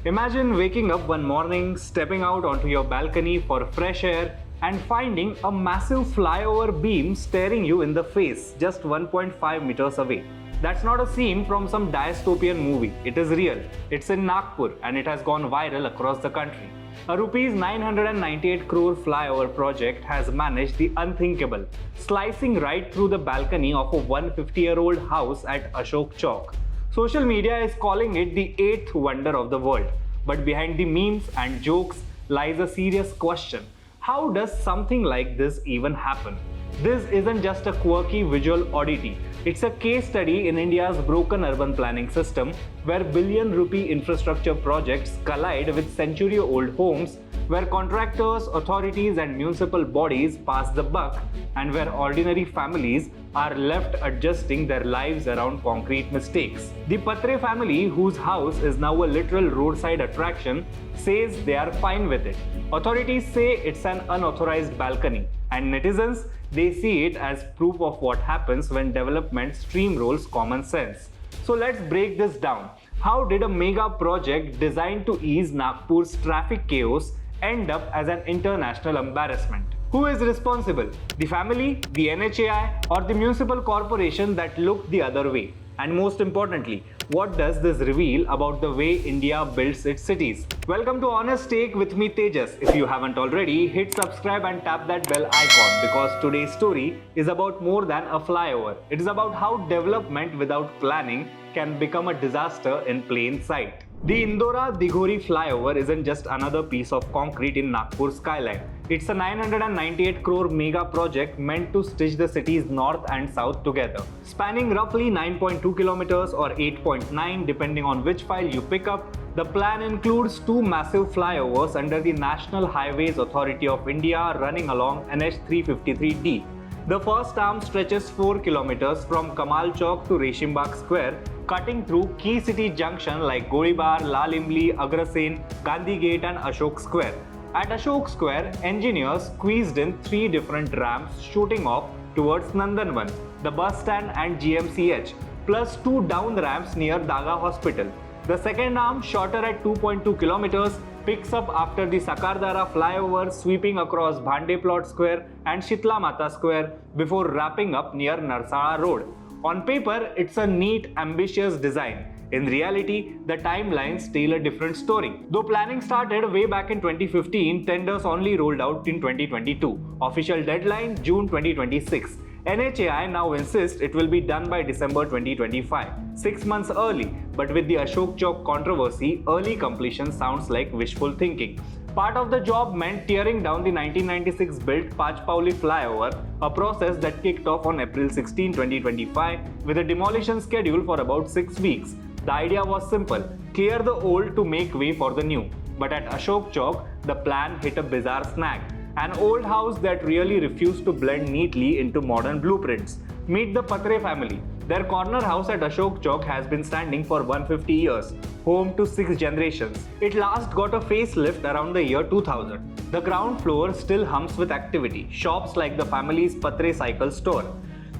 Imagine waking up one morning, stepping out onto your balcony for fresh air, and finding a massive flyover beam staring you in the face just 1.5 meters away. That's not a scene from some dystopian movie. It is real. It's in Nagpur and it has gone viral across the country. A rupees 998 crore flyover project has managed the unthinkable, slicing right through the balcony of a 150-year-old house at Ashok Chowk. Social media is calling it the eighth wonder of the world. But behind the memes and jokes lies a serious question. How does something like this even happen? This isn't just a quirky visual oddity. It's a case study in India's broken urban planning system where billion-rupee infrastructure projects collide with century-old homes, where contractors, authorities and municipal bodies pass the buck, and where ordinary families are left adjusting their lives around concrete mistakes. The Patre family, whose house is now a literal roadside attraction, says they are fine with it. Authorities say it's an unauthorized balcony, and netizens, they see it as proof of what happens when development steamrolls common sense. So let's break this down. How did a mega project designed to ease Nagpur's traffic chaos end up as an international embarrassment? Who is responsible? The family, the NHAI, or the municipal corporation that looked the other way? And most importantly, what does this reveal about the way India builds its cities? Welcome to Honest Take with me, Tejas. If you haven't already, hit subscribe and tap that bell icon because today's story is about more than a flyover. It is about how development without planning can become a disaster in plain sight. The Indora Dighori flyover isn't just another piece of concrete in Nagpur skyline. It's a 998 crore mega project meant to stitch the city's north and south together. Spanning roughly 9.2 kilometers or 8.9 depending on which file you pick up, the plan includes two massive flyovers under the National Highways Authority of India running along NH 353D. The first arm stretches 4 kilometers from Kamal Chowk to Reshimbagh Square, cutting through key city junctions like Goibar, Lal Imli, Agrasen, Gandhi Gate and Ashok Square. At Ashok Square, engineers squeezed in three different ramps shooting off towards Nandanvan, the bus stand and GMCH, plus two down ramps near Daga Hospital. The second arm, shorter at 2.2 kilometers, picks up after the Sakardara flyover sweeping across Bhande Plot Square and Shitla Mata Square before wrapping up near Narsala Road. On paper, it's a neat, ambitious design. In reality, the timelines tell a different story. Though planning started way back in 2015, tenders only rolled out in 2022. Official deadline, June 2026. NHAI now insists it will be done by December 2025, 6 months early, but with the Ashok Chowk controversy, early completion sounds like wishful thinking. Part of the job meant tearing down the 1996 built Pachpauli flyover, a process that kicked off on April 16, 2025 with a demolition schedule for about 6 weeks. The idea was simple, clear the old to make way for the new. But at Ashok Chowk, the plan hit a bizarre snag. An old house that really refused to blend neatly into modern blueprints. Meet the Patre family. Their corner house at Ashok Chowk has been standing for 150 years, home to 6 generations. It last got a facelift around the year 2000. The ground floor still hums with activity, shops like the family's Patre cycle store.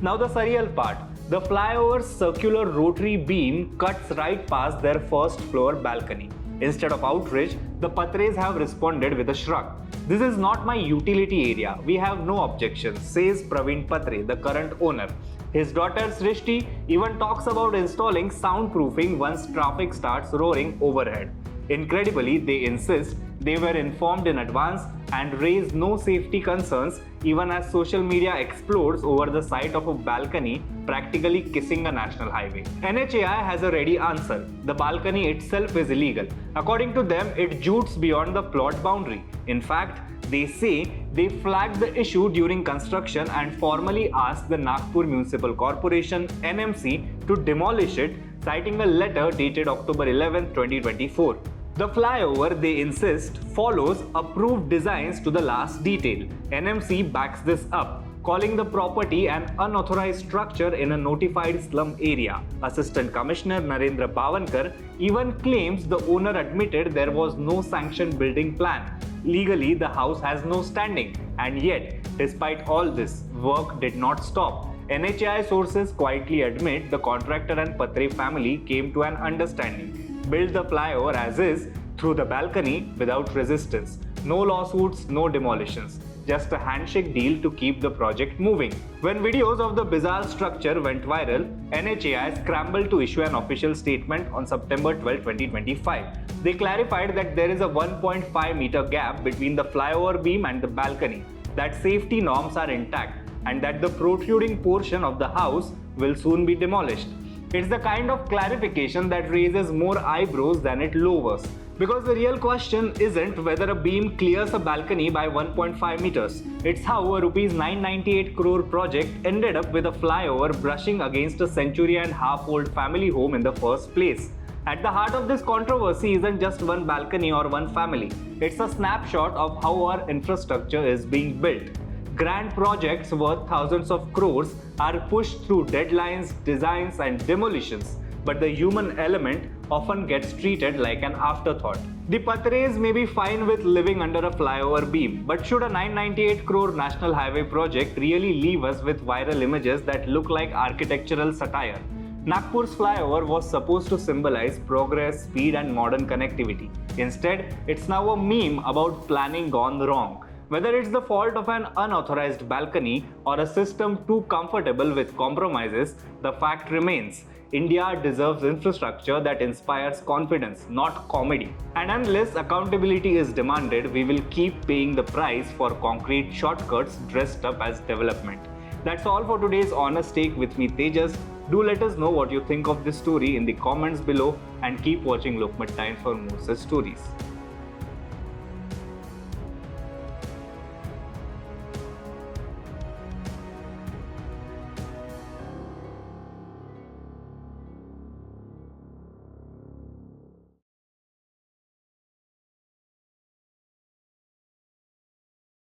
Now the surreal part. The flyover's circular rotary beam cuts right past their first floor balcony. Instead of outrage, the Patres have responded with a shrug. This is not my utility area. We have no objections, says Praveen Patre, the current owner. His daughter Srishti even talks about installing soundproofing once traffic starts roaring overhead. Incredibly, they insist they were informed in advance and raise no safety concerns even as social media explodes over the sight of a balcony practically kissing a national highway. NHAI has a ready answer. The balcony itself is illegal. According to them, it jutes beyond the plot boundary. In fact, they say they flagged the issue during construction and formally asked the Nagpur Municipal Corporation (NMC) to demolish it, citing a letter dated October 11, 2024. The flyover, they insist, follows approved designs to the last detail. NMC backs this up, calling the property an unauthorized structure in a notified slum area. Assistant Commissioner Narendra Bavankar even claims the owner admitted there was no sanctioned building plan. Legally, the house has no standing, and yet, despite all this, work did not stop. NHAI sources quietly admit the contractor and Patre family came to an understanding. Build the flyover as is, through the balcony without resistance. No lawsuits, no demolitions. Just a handshake deal to keep the project moving. When videos of the bizarre structure went viral, NHAI scrambled to issue an official statement on September 12, 2025. They clarified that there is a 1.5 meter gap between the flyover beam and the balcony, that safety norms are intact, and that the protruding portion of the house will soon be demolished. It's the kind of clarification that raises more eyebrows than it lowers. Because the real question isn't whether a beam clears a balcony by 1.5 meters. It's how a Rs 998 crore project ended up with a flyover brushing against a century-and-a-half-old family home in the first place. At the heart of this controversy isn't just one balcony or one family. It's a snapshot of how our infrastructure is being built. Grand projects worth thousands of crores are pushed through deadlines, designs, and demolitions, but the human element often gets treated like an afterthought. The Patres may be fine with living under a flyover beam, but should a 998 crore national highway project really leave us with viral images that look like architectural satire? Nagpur's flyover was supposed to symbolize progress, speed, and modern connectivity. Instead, it's now a meme about planning gone wrong. Whether it's the fault of an unauthorized balcony or a system too comfortable with compromises, the fact remains: India deserves infrastructure that inspires confidence, not comedy. And unless accountability is demanded, we will keep paying the price for concrete shortcuts dressed up as development. That's all for today's Honest Take with me, Tejas. Do let us know what you think of this story in the comments below and keep watching Lokmat Times for more such stories.